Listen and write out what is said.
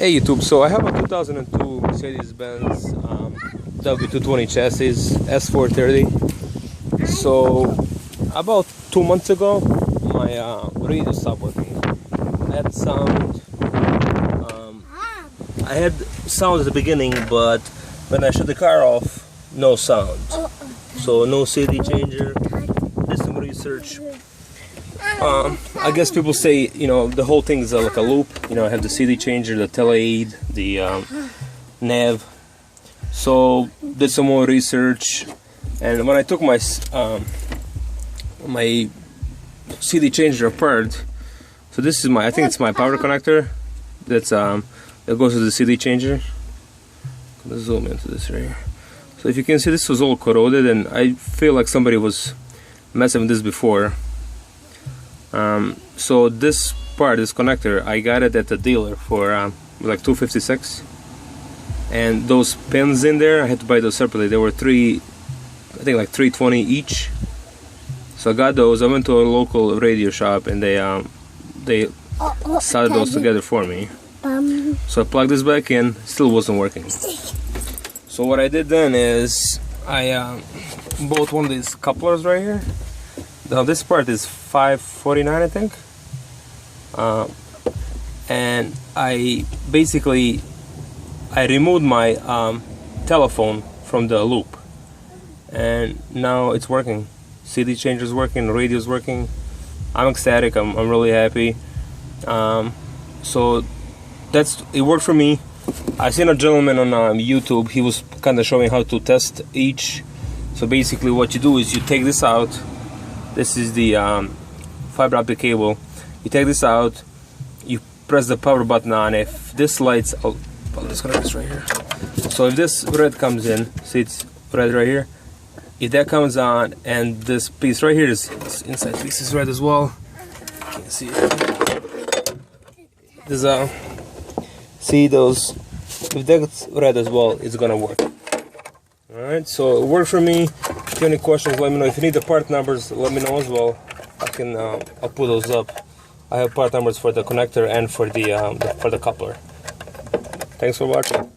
Hey YouTube, so I have a 2002 Mercedes-Benz W220 chassis S430. So about 2 months ago, my radio stopped working. I had sound. I had sound at the beginning, but when I shut the car off, no sound. So no CD changer. Did some research. I guess people say, you know, the whole thing is like a loop. You know, I have the CD changer, the tele-aid, the nav. So did some more research, and when I took my my CD changer apart, so this is my, I think it's my power connector. That's that goes to the CD changer. Let's zoom into this right here. So if you can see, this was all corroded, and I feel like somebody was messing with this before. So this part, this connector, I got it at the dealer for like $256, and those pins in there, I had to buy those separately. There were I think like $320 each. So I got those. I went to a local radio shop, and they soldered those together for me. So I plugged this back in, still wasn't working. So what I did then is I bought one of these couplers right here. Now this part is $549, I think, and I basically removed my telephone from the loop, and now it's working. CD changer is working, radio is working. I'm ecstatic. I'm really happy. So it worked for me. I seen a gentleman on YouTube. He was kind of showing how to test each. So basically, what you do is you take this out. This is the fiber optic cable. You take this out, you press the power button on. If this lights, oh, let's connect this right here. So if this red comes in, see it's red right here. If that comes on, and this piece right here is inside piece is red as well. You can see it. There's see those. If that's red as well, it's gonna work. Alright, so it worked for me. If you have any questions, let me know. If you need the part numbers, let me know as well. I can I'll put those up. I have part numbers for the connector and for the coupler. Thanks for watching.